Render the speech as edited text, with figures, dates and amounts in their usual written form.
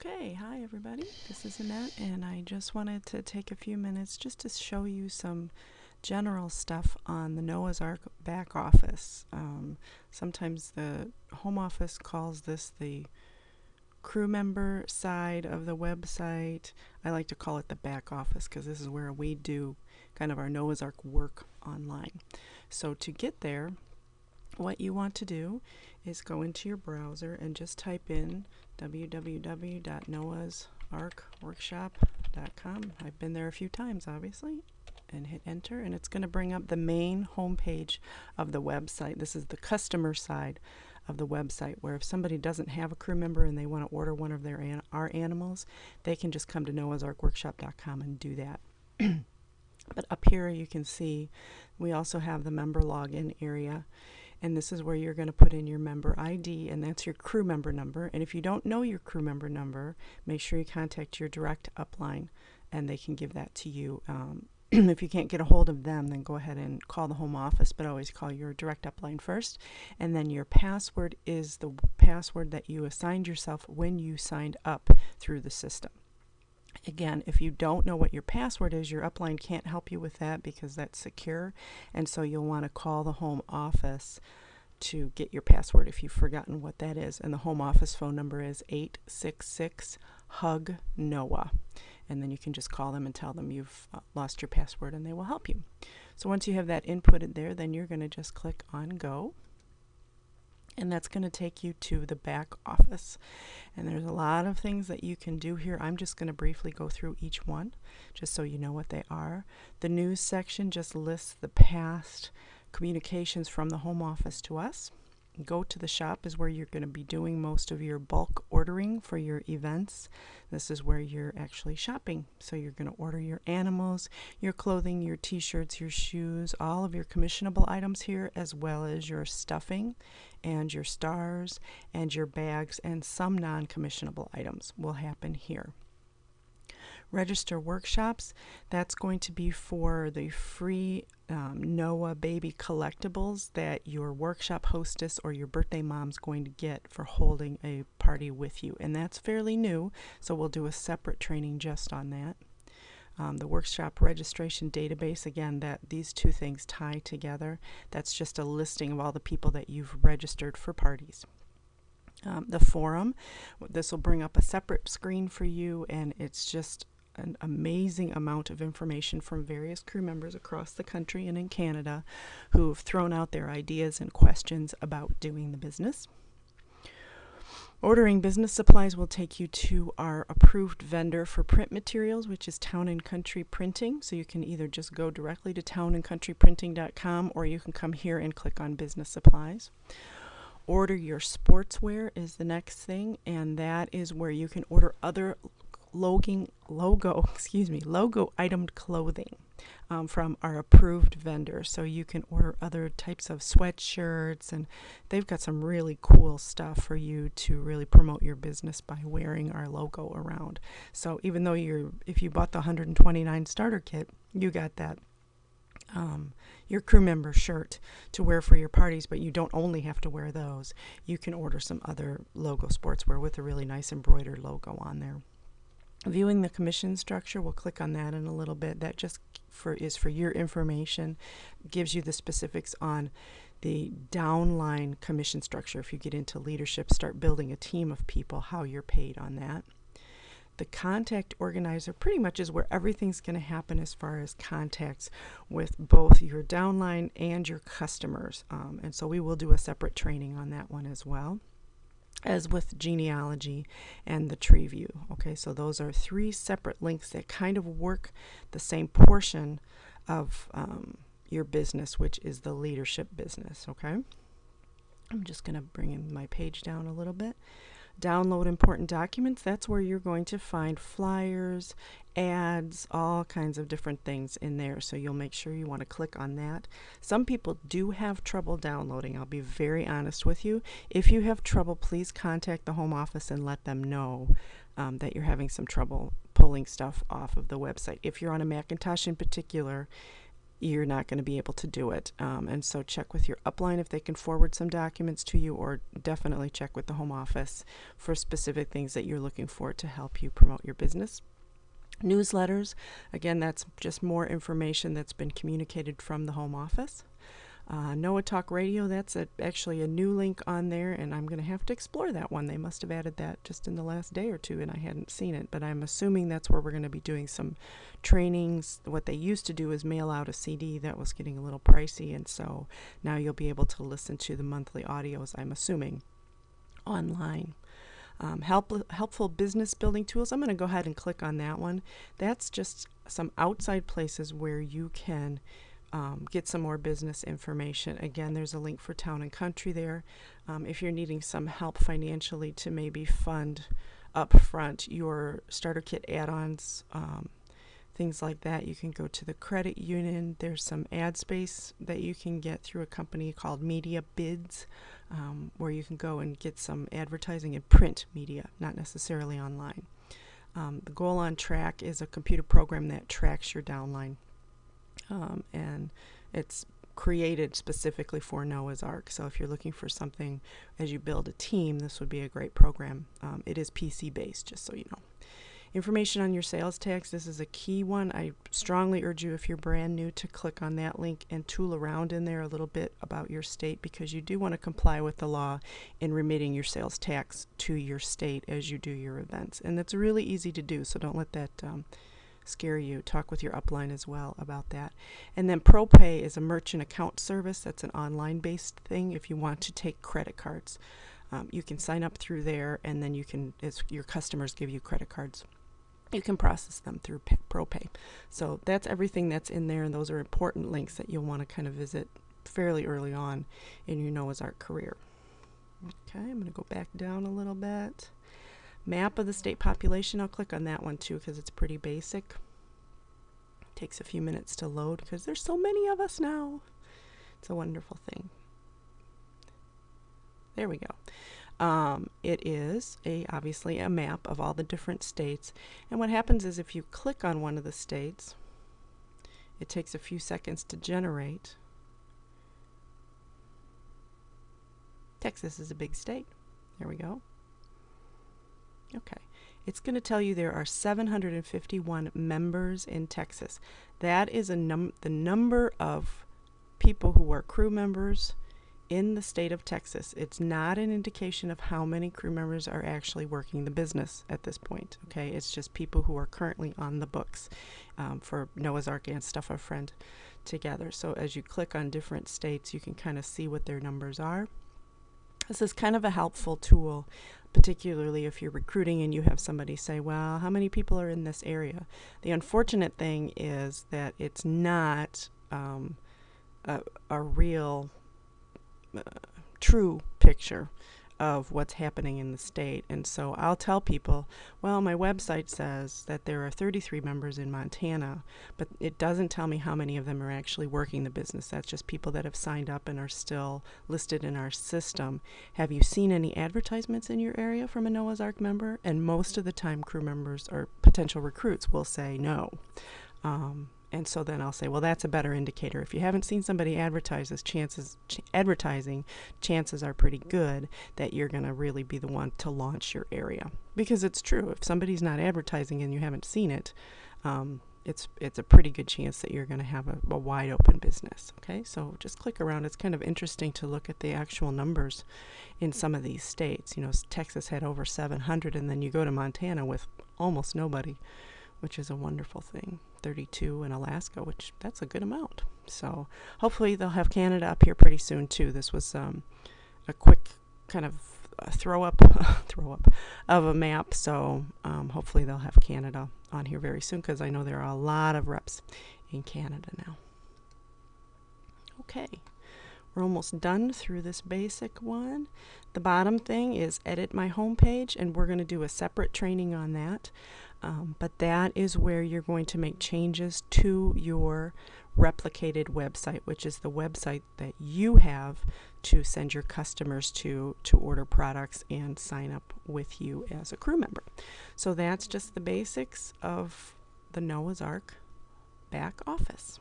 Okay, hi everybody. This is Annette, and I just wanted to take a few minutes just to show you some general stuff on the Noah's Ark back office. Sometimes the home office calls this the crew member side of the website. I like to call it the back office because this is where we do kind of our Noah's Ark work online. So to get there, what you want to do is go into your browser and just type in www.noahsarkworkshop.com. I've been there a few times, obviously, and hit enter, and it's going to bring up the main home page of the website. This is the customer side of the website, where if somebody doesn't have a crew member and they want to order one of our animals, they can just come to noahsarkworkshop.com and do that. But up here you can see we also have the member login area, and this is where you're going to put in your member ID, and that's your crew member number. And if you don't know your crew member number, make sure you contact your direct upline and they can give that to you. If you can't get a hold of them, then go ahead and call the home office, but always call your direct upline first. And then your password is the password that you assigned yourself when you signed up through the system. Again, if you don't know what your password is, your upline can't help you with that because that's secure, and so you'll want to call the home office to get your password if you've forgotten what that is. And the home office phone number is 866-HUG-NOAH, and then you can just call them and tell them you've lost your password and they will help you. So once you have that inputted there, then you're going to just click on Go. And that's going to take you to the back office. And there's a lot of things that you can do here. I'm just going to briefly go through each one, just so you know what they are. The news section just lists the past communications from the home office to us. Go to the shop is where you're going to be doing most of your bulk ordering for your events. This is where you're actually shopping. So you're going to order your animals, your clothing, your t-shirts, your shoes, all of your commissionable items here, as well as your stuffing and your stars and your bags, and some non-commissionable items will happen here. Register workshops, that's going to be for the free Noah baby collectibles that your workshop hostess or your birthday mom's going to get for holding a party with you. And that's fairly new, so we'll do a separate training just on that. The workshop registration database, again, that these two things tie together. That's just a listing of all the people that you've registered for parties. The forum, this will bring up a separate screen for you, and it's just an amazing amount of information from various crew members across the country and in Canada who've thrown out their ideas and questions about doing the business. Ordering business supplies will take you to our approved vendor for print materials, which is Town and Country Printing. So you can either just go directly to townandcountryprinting.com, or you can come here and click on business supplies. Order your sportswear is the next thing, and that is where you can order other logo itemed clothing from our approved vendors. So you can order other types of sweatshirts, and they've got some really cool stuff for you to really promote your business by wearing our logo around. So even though if you bought the 129 starter kit, you got that your crew member shirt to wear for your parties, but you don't only have to wear those. You can order some other logo sportswear with a really nice embroidered logo on there. Viewing the commission structure, we'll click on that in a little bit. That just is for your information, gives you the specifics on the downline commission structure. If you get into leadership, start building a team of people, how you're paid on that. The contact organizer pretty much is where everything's going to happen as far as contacts with both your downline and your customers. And so we will do a separate training on that one as well, as with genealogy and the tree view. Okay, so those are three separate links that kind of work the same portion of your business, which is the leadership business. Okay, I'm just going to bring in my page down a little bit. Download important documents, that's where you're going to find flyers, ads, all kinds of different things in there. So you'll make sure you want to click on that. Some people do have trouble downloading. I'll be very honest with you. If you have trouble, please contact the home office and let them know that you're having some trouble pulling stuff off of the website. If you're on a Macintosh in particular, you're not going to be able to do it. And so check with your upline if they can forward some documents to you, or definitely check with the home office for specific things that you're looking for to help you promote your business. Newsletters, again, that's just more information that's been communicated from the home office. Noah Talk Radio, that's actually a new link on there, and I'm going to have to explore that one. They must have added that just in the last day or two, and I hadn't seen it, but I'm assuming that's where we're going to be doing some trainings. What they used to do is mail out a CD that was getting a little pricey, and so now you'll be able to listen to the monthly audios, I'm assuming, online. Helpful business building tools. I'm going to go ahead and click on that one. That's just some outside places where you can get some more business information. Again, there's a link for Town and Country there. If you're needing some help financially to maybe fund up front your starter kit add-ons, things like that, you can go to the credit union. There's some ad space that you can get through a company called Media Bids, where you can go and get some advertising in print media, not necessarily online. The Goal on Track is a computer program that tracks your downline. And it's created specifically for Noah's Ark. So if you're looking for something as you build a team, this would be a great program. It is PC based, just so you know. Information on your sales tax, this is a key one. I strongly urge you, if you're brand new, to click on that link and tool around in there a little bit about your state, because you do want to comply with the law in remitting your sales tax to your state as you do your events. And that's really easy to do, so don't let that scare you. Talk with your upline as well about that. And then ProPay is a merchant account service. That's an online based thing if you want to take credit cards. You can sign up through there, and then you can, as your customers give you credit cards, you can process them through ProPay. So that's everything that's in there, and those are important links that you'll want to kind of visit fairly early on in your Noah's Ark career. Okay, I'm going to go back down a little bit. Map of the state population, I'll click on that one too because it's pretty basic. Takes a few minutes to load because there's so many of us now. It's a wonderful thing. There we go. It is obviously a map of all the different states, and what happens is if you click on one of the states, it takes a few seconds to generate. Texas is a big state. There we go. Okay, it's going to tell you there are 751 members in Texas. That is the number of people who are crew members in the state of Texas. It's not an indication of how many crew members are actually working the business at this point. Okay, it's just people who are currently on the books for Noah's Ark and Stuff a Friend together. So as you click on different states, you can kind of see what their numbers are. This is kind of a helpful tool, particularly if you're recruiting and you have somebody say, well, how many people are in this area? The unfortunate thing is that it's not a real true picture of what's happening in the state. And so I'll tell people, well, my website says that there are 33 members in Montana, but it doesn't tell me how many of them are actually working the business. That's just people that have signed up and are still listed in our system. Have you seen any advertisements in your area from a Noah's Ark member? And most of the time crew members or potential recruits will say no. And so then I'll say, well, that's a better indicator. If you haven't seen somebody advertising, chances are pretty good that you're going to really be the one to launch your area. Because it's true. If somebody's not advertising and you haven't seen it, it's a pretty good chance that you're going to have a wide open business. Okay, so just click around. It's kind of interesting to look at the actual numbers in some of these states. You know, Texas had over 700, and then you go to Montana with almost nobody, which is a wonderful thing. 32 in Alaska, which that's a good amount. So hopefully they'll have Canada up here pretty soon too. This was a quick kind of throw up of a map. So hopefully they'll have Canada on here very soon, because I know there are a lot of reps in Canada now. Okay, we're almost done through this basic one. The bottom thing is edit my homepage, and we're going to do a separate training on that. But that is where you're going to make changes to your replicated website, which is the website that you have to send your customers to order products and sign up with you as a crew member. So that's just the basics of the Noah's Ark back office.